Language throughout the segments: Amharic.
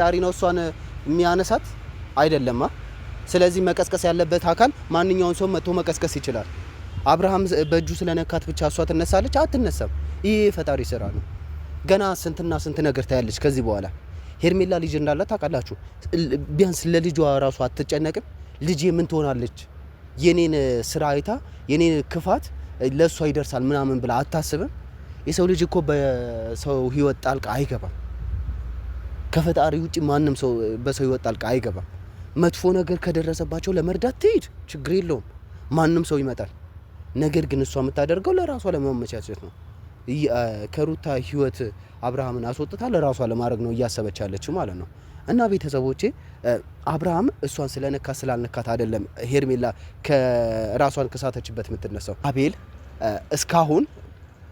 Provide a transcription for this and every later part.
ዳሪ ነው እሷን የሚያነሳት አይደለማ። ስለዚህ መቀስቀስ ያለበት አካል ማንኛውን ሰው መጥቶ መቀስቀስ ይችላል። አብርሃም በእጁ ስለነካት ብቻ እሷ ትነሳለች? አትነሳም። ይሄ ፈጣሪ ስራ ነው። ገና ስንትና ስንት ነገር ታያለች ከዚህ በኋላ። ሄርሜላ ልጅ እንዳላት ታውቃላችሁ። ቢያንስ ለልጇ ራሱ አትጨነቅም? ልጄ ምን ትሆናለች የኔን ስራ አይታ የኔን ክፋት ለሷ ይደርሳል ምናምን ብላ አታስብም? የሰው ልጅ እኮ በሰው ህይወት ጣልቃ አይገባም። ከፈጣሪ ውጪ ማንም ሰው በሰው ህይወት ጣልቃ አይገባም። መጥፎ ነገር ከደረሰባቸው ለመርዳት ትሄድ፣ ችግር የለውም። ማንም ሰው ይመጣል። ነገር ግን እሷ የምታደርገው ለራሷ ለማመቻቸት ነው። ከሩታ ህይወት አብርሃምን አስወጥታ ለራሷ ለማድረግ ነው እያሰበች ያለችው ማለት ነው። እና ቤተሰቦቼ አብርሃም እሷን ስለነካት ስላልነካት አይደለም ሄርሜላ ከራሷን ከሳተችበት የምትነሳው። አቤል እስካሁን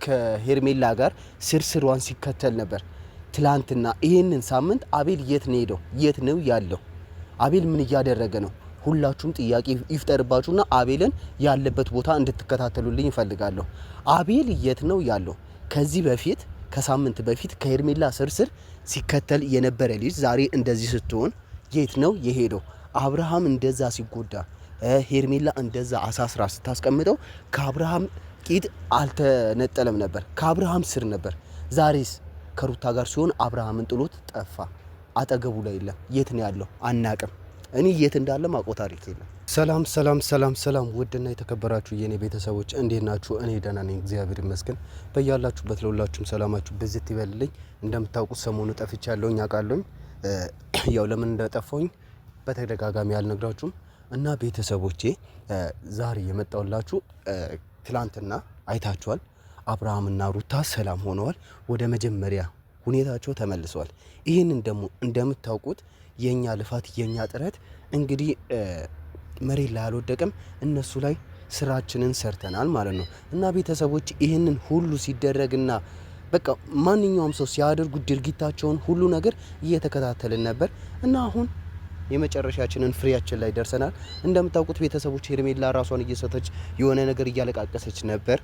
ከሄርሜላ ጋር ስርስሯን ሲከተል ነበር። ትላንትና ይሄንን ሳምንት አቤል የት ነው ሄደው? የት ነው ያለው? አቤል ምን እያደረገ ነው? ሁላችሁም ጥያቄ ይፍጠርባችሁና አቤልን ያለበት ቦታ እንድትከታተሉልኝ እፈልጋለሁ። አቤል የት ነው ያለው? ከዚህ በፊት ከሳምንት በፊት ከሄርሜላ ስርስር ሲከተል የነበረ ልጅ ዛሬ እንደዚህ ስትሆን የት ነው የሄደው? አብርሃም እንደዛ ሲጎዳ ሄርሜላ እንደዛ አሳስራ ስታስቀምጠው ከአብርሃም ቂጥ አልተነጠለም ነበር፣ ከአብርሃም ስር ነበር። ዛሬስ ከሩታ ጋር ሲሆን አብርሃምን ጥሎት ጠፋ። አጠገቡ ላይ የለም። የት ነው ያለው? አናቅም። እኔ የት እንዳለ ማቆ ታሪክ የለም። ሰላም ሰላም ሰላም ሰላም! ውድና የተከበራችሁ የኔ ቤተሰቦች እንዴት ናችሁ? እኔ ደህና ነኝ፣ እግዚአብሔር ይመስገን። በያላችሁበት ለሁላችሁም ሰላማችሁ ብዝት ይበልልኝ። እንደምታውቁት ሰሞኑ ጠፍቻለሁ፣ አውቃለሁ። ያው ለምን እንደጠፋሁኝ በተደጋጋሚ አልነግራችሁም እና ቤተሰቦቼ ዛሬ የመጣሁላችሁ ትላንትና አይታችኋል። አብርሃምና ሩታ ሰላም ሆነዋል። ወደ መጀመሪያ ሁኔታቸው ተመልሰዋል። ይህንን ደግሞ እንደምታውቁት የኛ ልፋት የኛ ጥረት እንግዲህ መሬት ላይ አልወደቀም። እነሱ ላይ ስራችንን ሰርተናል ማለት ነው። እና ቤተሰቦች ይህንን ሁሉ ሲደረግና በቃ ማንኛውም ሰው ሲያደርጉት ድርጊታቸውን ሁሉ ነገር እየተከታተልን ነበር እና አሁን የመጨረሻችንን ፍሬያችን ላይ ደርሰናል። እንደምታውቁት ቤተሰቦች ሄርሜላ ራሷን እየሰተች የሆነ ነገር እያለቃቀሰች ነበር።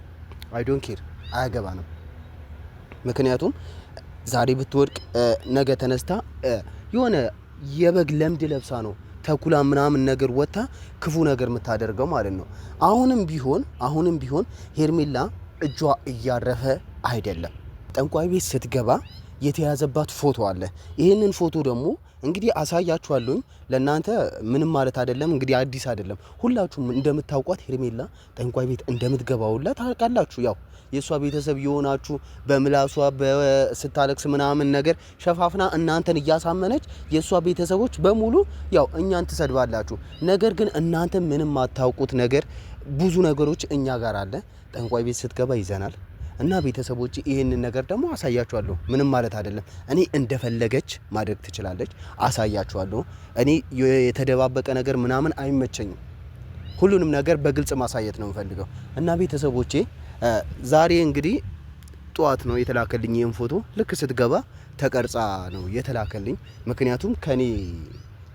አይ ዶንት ኬር፣ አያገባንም። ምክንያቱም ዛሬ ብትወድቅ ነገ ተነስታ የሆነ የበግ ለምድ ለብሳ ነው ተኩላ ምናምን ነገር ወጣ ክፉ ነገር የምታደርገው ማለት ነው። አሁንም ቢሆን ሄርሜላ እጇ እያረፈ አይደለም። ጠንቋይ ቤት ስትገባ የተያዘባት ፎቶ አለ። ይህንን ፎቶ ደግሞ እንግዲህ አሳያችኋለሁ። ለእናንተ ምንም ማለት አይደለም፣ እንግዲህ አዲስ አይደለም። ሁላችሁም እንደምታውቋት ሄርሜላ ጠንቋይ ቤት እንደምትገባውላ ታውቃላችሁ። ያው የእሷ ቤተሰብ የሆናችሁ በምላሷ ስታለቅስ ምናምን ነገር ሸፋፍና እናንተን እያሳመነች የእሷ ቤተሰቦች በሙሉ ያው እኛን ትሰድባላችሁ። ነገር ግን እናንተ ምንም አታውቁት ነገር ብዙ ነገሮች እኛ ጋር አለ። ጠንቋይ ቤት ስትገባ ይዘናል እና ቤተሰቦች ይህንን ነገር ደግሞ አሳያችኋለሁ። ምንም ማለት አይደለም። እኔ እንደፈለገች ማድረግ ትችላለች። አሳያችኋለሁ። እኔ የተደባበቀ ነገር ምናምን አይመቸኝም። ሁሉንም ነገር በግልጽ ማሳየት ነው የምፈልገው። እና ቤተሰቦቼ ዛሬ እንግዲህ ጧት ነው የተላከልኝ ይሄን ፎቶ። ልክ ስትገባ ተቀርጻ ነው የተላከልኝ። ምክንያቱም ከኔ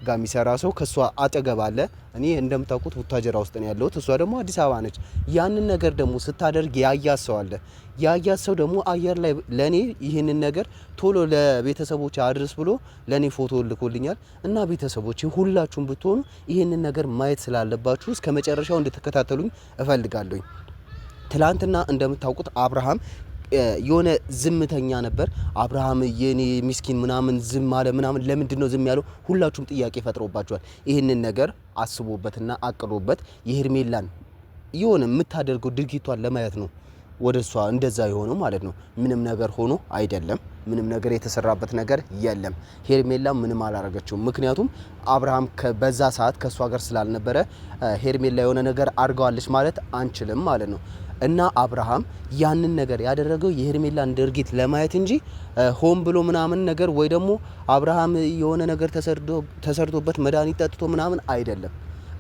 ጋር የሚሰራ ሰው ከሷ አጠገብ አለ። እኔ እንደምታውቁት ቡታጀራ ውስጥ ነው ያለሁት፣ እሷ ደግሞ አዲስ አበባ ነች። ያንን ነገር ደግሞ ስታደርግ ያያት ሰው አለ። ያያት ሰው ደግሞ አየር ላይ ለኔ ይህንን ነገር ቶሎ ለቤተሰቦች አድርስ ብሎ ለኔ ፎቶ ልኮልኛል። እና ቤተሰቦች ሁላችሁም ብትሆኑ ይህንን ነገር ማየት ስላለባችሁ እስከ መጨረሻው እንድትከታተሉኝ እፈልጋለሁ። ትላንትና እንደምታውቁት አብርሃም የሆነ ዝምተኛ ነበር። አብርሃም የኔ ምስኪን ምናምን ዝም አለ ምናምን። ለምንድን ነው ዝም ያለው? ሁላችሁም ጥያቄ ፈጥሮባችኋል። ይህንን ነገር አስቦበትና አቅዶበት የሄርሜላን የሆነ የምታደርገው ድርጊቷን ለማየት ነው ወደ እሷ እንደዛ የሆነው ማለት ነው። ምንም ነገር ሆኖ አይደለም። ምንም ነገር የተሰራበት ነገር የለም። ሄርሜላ ምንም አላረገችውም። ምክንያቱም አብርሃም በዛ ሰዓት ከእሷ ጋር ስላልነበረ ሄርሜላ የሆነ ነገር አድርገዋለች ማለት አንችልም ማለት ነው። እና አብርሃም ያንን ነገር ያደረገው የሄርሜላን ድርጊት ለማየት እንጂ ሆን ብሎ ምናምን ነገር ወይ ደግሞ አብርሃም የሆነ ነገር ተሰርቶበት መድኃኒት ጠጥቶ ምናምን አይደለም።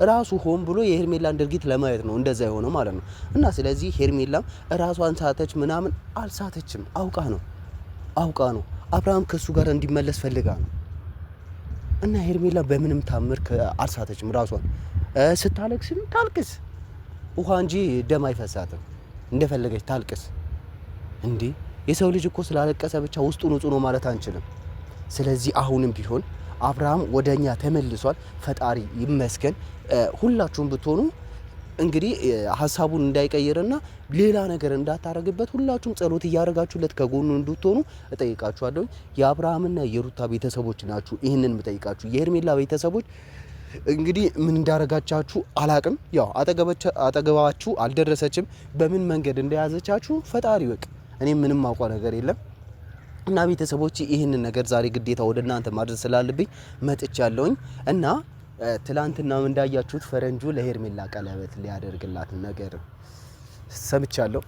ራሱ ሆን ብሎ የሄርሜላን ድርጊት ለማየት ነው እንደዛ የሆነው ማለት ነው። እና ስለዚህ ሄርሜላም ራሷን ሳተች ምናምን አልሳተችም። አውቃ ነው አብርሃም ከሱ ጋር እንዲመለስ ፈልጋ ነው። እና ሄርሜላ በምንም ታምር አልሳተችም። ራሷን ስታለቅስም ታልቅስ ውሃ እንጂ ደም አይፈሳትም። እንደፈለገች ታልቅስ። እንዴ የሰው ልጅ እኮ ስላለቀሰ ብቻ ውስጡ ንጹህ ነው ማለት አንችልም። ስለዚህ አሁንም ቢሆን አብርሃም ወደኛ ተመልሷል። ፈጣሪ ይመስገን። ሁላችሁም ብትሆኑ እንግዲህ ሀሳቡን እንዳይቀይርና ሌላ ነገር እንዳታረግበት ሁላችሁም ጸሎት እያደረጋችሁለት ከጎኑ እንድትሆኑ እጠይቃችኋለሁ። የአብርሃምና የሩታ ቤተሰቦች ናችሁ ይህንን የምጠይቃችሁ። የሄርሜላ ቤተሰቦች እንግዲህ ምን እንዳረጋቻችሁ አላቅም። ያው አጠገባችሁ አልደረሰችም። በምን መንገድ እንደያዘቻችሁ ፈጣሪ ወቅ። እኔ ምንም አውቀው ነገር የለም። እና ቤተሰቦች ይህንን ነገር ዛሬ ግዴታ ወደ እናንተ ማድረስ ስላለብኝ መጥቻለሁኝ። እና ትላንትና እንዳያችሁት ፈረንጁ ለሄርሜላ ቀለበት ሊያደርግላት ነገር ሰምቻለሁ።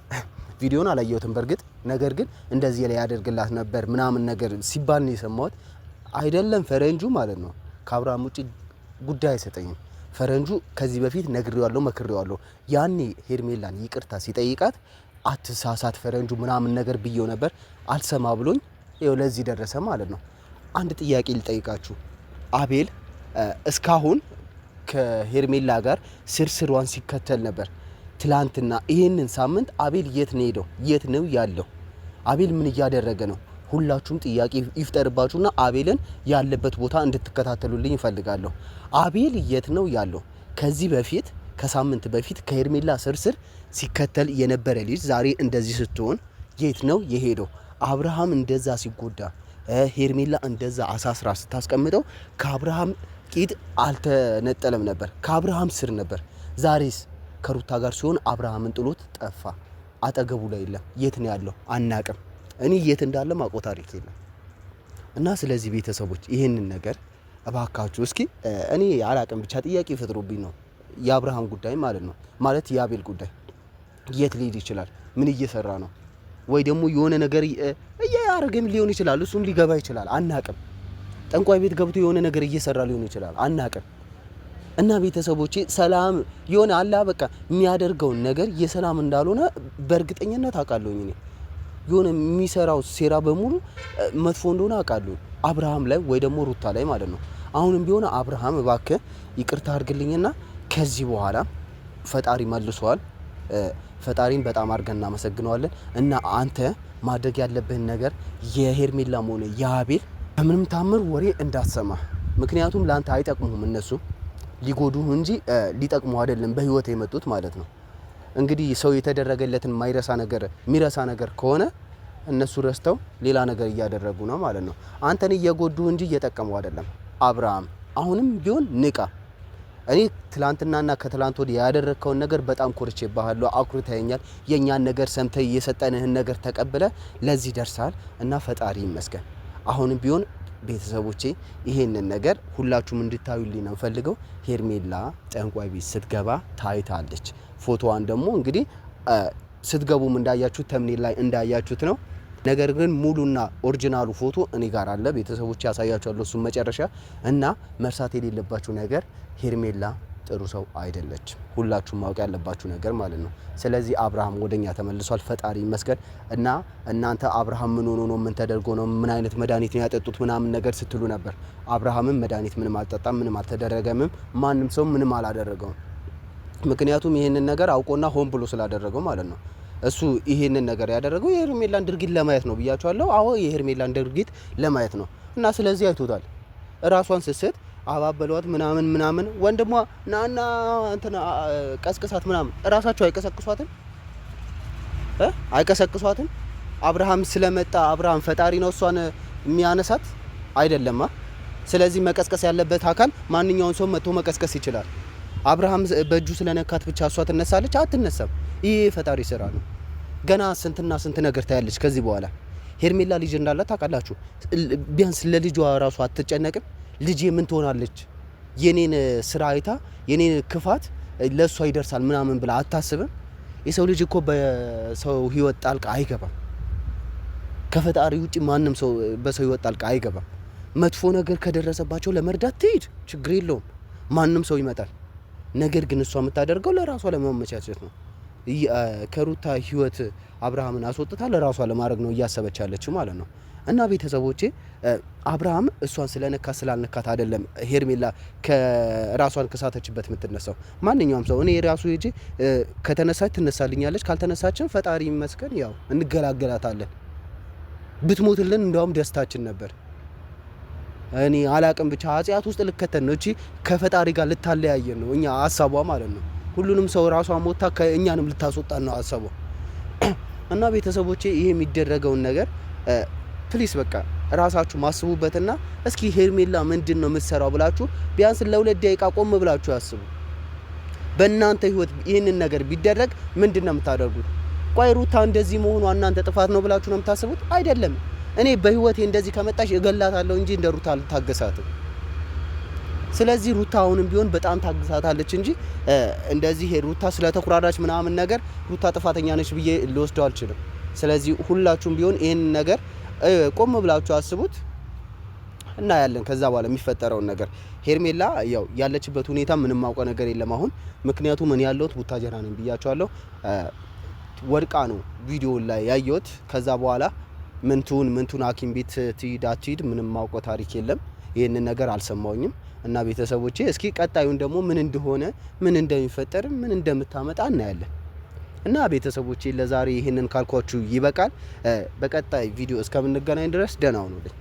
ቪዲዮን አላየሁትም በርግጥ ነገር ግን እንደዚህ ላይ ያደርግላት ነበር ምናምን ነገር ሲባል ነው የሰማሁት። አይደለም ፈረንጁ ማለት ነው ከአብርሃም ውጪ ጉዳይ አይሰጠኝም። ፈረንጁ ከዚህ በፊት ነግሬዋለሁ፣ መክሬዋለሁ። ያኔ ሄርሜላን ይቅርታ ሲጠይቃት አትሳሳት ፈረንጁ ምናምን ነገር ብዬው ነበር። አልሰማ ብሎኝ ይኸው ለዚህ ደረሰ ማለት ነው። አንድ ጥያቄ ልጠይቃችሁ። አቤል እስካሁን ከሄርሜላ ጋር ስርስሯን ሲከተል ነበር። ትላንትና ይሄንን ሳምንት አቤል የት ነው ሄደው? የት ነው ያለው? አቤል ምን እያደረገ ነው? ሁላችሁም ጥያቄ ይፍጠርባችሁና አቤልን ያለበት ቦታ እንድትከታተሉልኝ እፈልጋለሁ። አቤል የት ነው ያለው? ከዚህ በፊት ከሳምንት በፊት ከሄርሜላ ስርስር ሲከተል የነበረ ልጅ ዛሬ እንደዚህ ስትሆን የት ነው የሄደው? አብርሃም እንደዛ ሲጎዳ ሄርሜላ እንደዛ አሳስራ ስታስቀምጠው ከአብርሃም ቂጥ አልተነጠለም ነበር፣ ከአብርሃም ስር ነበር። ዛሬስ ከሩታ ጋር ሲሆን አብርሃምን ጥሎት ጠፋ። አጠገቡ ላይ የለም። የት ነው ያለው? አናቅም። እኔ የት እንዳለ ማቆ ታሪክ የለም። እና ስለዚህ ቤተሰቦች ይሄንን ነገር እባካችሁ እስኪ እኔ አላቅም ብቻ ጥያቄ ፈጥሮብኝ ነው የአብርሃም ጉዳይ ማለት ነው። ማለት የአቤል ጉዳይ የት ሊሄድ ይችላል? ምን እየሰራ ነው? ወይ ደግሞ የሆነ ነገር እያረገም ሊሆን ይችላል። እሱም ሊገባ ይችላል። አናቅም። ጠንቋይ ቤት ገብቶ የሆነ ነገር እየሰራ ሊሆን ይችላል። አናቅም። እና ቤተሰቦቼ ሰላም የሆነ አላ በቃ የሚያደርገውን ነገር የሰላም እንዳልሆነ በእርግጠኝነት አውቃለሁ። እኔ የሆነ የሚሰራው ሴራ በሙሉ መጥፎ እንደሆነ አውቃለሁ። አብርሃም ላይ ወይ ደግሞ ሩታ ላይ ማለት ነው። አሁንም ቢሆን አብርሃም እባክህ ይቅርታ አድርግልኝና ከዚህ በኋላ ፈጣሪ መልሷል። ፈጣሪን በጣም አድርገን እናመሰግነዋለን። እና አንተ ማድረግ ያለብህን ነገር የሄርሜላም ሆነ የአቤል በምንም ታምር ወሬ እንዳትሰማ። ምክንያቱም ለአንተ አይጠቅሙህም። እነሱ ሊጎዱህ እንጂ ሊጠቅሙ አይደለም በህይወት የመጡት ማለት ነው። እንግዲህ ሰው የተደረገለትን የሚረሳ ነገር ከሆነ እነሱ ረስተው ሌላ ነገር እያደረጉ ነው ማለት ነው። አንተን እየጎዱህ እንጂ እየጠቀሙ አይደለም። አብርሃም አሁንም ቢሆን ንቃ። እኔ ትላንትናና ከትላንት ወዲህ ያደረግከውን ነገር በጣም ኮርቼብሃለሁ። አኩርተኸኛል። የኛን ነገር ሰምተህ የሰጠንህን ነገር ተቀብለ ለዚህ ደርሳል እና ፈጣሪ ይመስገን። አሁንም ቢሆን ቤተሰቦቼ ይሄንን ነገር ሁላችሁም እንድታዩልኝ ነው ፈልገው። ሄርሜላ ጠንቋይ ቤት ስትገባ ታይታለች። ፎቶዋን ደግሞ እንግዲህ ስትገቡም እንዳያችሁት ተምኔል ላይ እንዳያችሁት ነው። ነገር ግን ሙሉና ኦሪጂናሉ ፎቶ እኔ ጋር አለ። ቤተሰቦቼ ያሳያችኋለሁ እሱም መጨረሻ። እና መርሳት የሌለባችሁ ነገር ሄርሜላ ጥሩ ሰው አይደለችም። ሁላችሁም ማወቅ ያለባችሁ ነገር ማለት ነው። ስለዚህ አብርሃም ወደኛ ተመልሷል። ፈጣሪ ይመስገን። እና እናንተ አብርሃም ምን ሆኖ ነው? ምን ተደርጎ ነው? ምን አይነት መድኃኒት ነው ያጠጡት? ምናምን ነገር ስትሉ ነበር። አብርሃምም መድኃኒት ምንም አልጠጣም፣ ምንም አልተደረገምም። ማንም ሰው ምንም አላደረገውም። ምክንያቱም ይሄንን ነገር አውቆና ሆን ብሎ ስላደረገው ማለት ነው። እሱ ይሄንን ነገር ያደረገው የሄርሜላን ድርጊት ለማየት ነው ብያቸዋለሁ። አዎ የሄርሜላን ድርጊት ለማየት ነው። እና ስለዚህ አይቶታል። ራሷን ስስት አባበሏት ምናምን ወንድሟ ናና እንትና ቀስቅሳት ምናምን እራሳቸው አይቀሰቅሷትም። አብርሃም ስለመጣ አብርሃም ፈጣሪ ነው እሷን የሚያነሳት አይደለማ። ስለዚህ መቀስቀስ ያለበት አካል ማንኛውን ሰው መጥቶ መቀስቀስ ይችላል። አብርሃም በእጁ ስለነካት ብቻ እሷ ትነሳለች? አትነሳም። ይሄ ፈጣሪ ስራ ነው። ገና ስንትና ስንት ነገር ታያለች ከዚህ በኋላ። ሄርሜላ ልጅ እንዳላት ታውቃላችሁ። ቢያንስ ለልጇ ራሱ አትጨነቅም? ልጄ ምን ትሆናለች? የኔን ስራ አይታ የኔን ክፋት ለሷ ይደርሳል ምናምን ብላ አታስብም? የሰው ልጅ እኮ በሰው ህይወት ጣልቃ አይገባም። ከፈጣሪ ውጪ ማንም ሰው በሰው ህይወት ጣልቃ አይገባም። መጥፎ ነገር ከደረሰባቸው ለመርዳት ትሄድ፣ ችግር የለውም። ማንም ሰው ይመጣል። ነገር ግን እሷ የምታደርገው ለራሷ ለማመቻቸት ነው። ከሩታ ህይወት አብርሃምን አስወጥታ ለራሷ ለማድረግ ነው እያሰበች ያለችው ማለት ነው። እና ቤተሰቦቼ አብርሃም እሷን ስለነካት ስላልነካት አይደለም ሄርሜላ ከራሷን ከሳተችበት የምትነሳው። ማንኛውም ሰው እኔ ራሱ ሄጄ ከተነሳች ትነሳልኛለች፣ ካልተነሳችን ፈጣሪ ይመስገን ያው እንገላገላታለን። ብትሞትልን እንደውም ደስታችን ነበር። እኔ አላቅም ብቻ ኃጢአት ውስጥ ልከተን ነው። እቺ ከፈጣሪ ጋር ልታለያየን ነው እኛ ሀሳቧ ማለት ነው። ሁሉንም ሰው ራሷ ሞታ ከእኛንም ልታስወጣን ነው ሀሳቧ። እና ቤተሰቦቼ ይሄ የሚደረገውን ነገር ፕሊስ በቃ ራሳችሁ ማስቡበትና እስኪ ሄርሜላ ምንድን ነው የምትሰራው ብላችሁ ቢያንስ ለ2 ደቂቃ ቆም ብላችሁ ያስቡ። በእናንተ ህይወት ይህንን ነገር ቢደረግ ምንድን ነው የምታደርጉት? ቆይ ሩታ እንደዚህ መሆኗ እናንተ ጥፋት ነው ብላችሁ ነው የምታስቡት? አይደለም። እኔ በህይወቴ እንደዚህ ከመጣሽ እገላታለሁ እንጂ እንደ ሩታ አልታገሳትም። ስለዚህ ሩታ አሁንም ቢሆን በጣም ታግሳታለች እንጂ እንደዚህ ሩታ ስለተኩራራች ምናምን ነገር ሩታ ጥፋተኛ ነች ብዬ ልወስደው አልችልም። ስለዚህ ሁላችሁም ቢሆን ይህን ነገር ቆም ብላችሁ አስቡት እና ያለን ከዛ በኋላ የሚፈጠረውን ነገር ሄርሜላ ያው ያለችበት ሁኔታ ምንም ማውቀው ነገር የለም አሁን። ምክንያቱም እኔ ያለሁት ቡታጀራ ነኝ ብያቸዋለሁ። ወድቃ ነው ቪዲዮ ላይ ያየሁት። ከዛ በኋላ ምንቱን ሐኪም ቤት ትሂድ አትሂድ ምንም ማውቀው ታሪክ የለም። ይህንን ነገር አልሰማውኝም። እና ቤተሰቦቼ እስኪ ቀጣዩን ደግሞ ምን እንደሆነ ምን እንደሚፈጠር ምን እንደምታመጣ እናያለን። እና ቤተሰቦቼ ለዛሬ ይህንን ካልኳችሁ ይበቃል። በቀጣይ ቪዲዮ እስከምንገናኝ ድረስ ደህና ሁኑልኝ።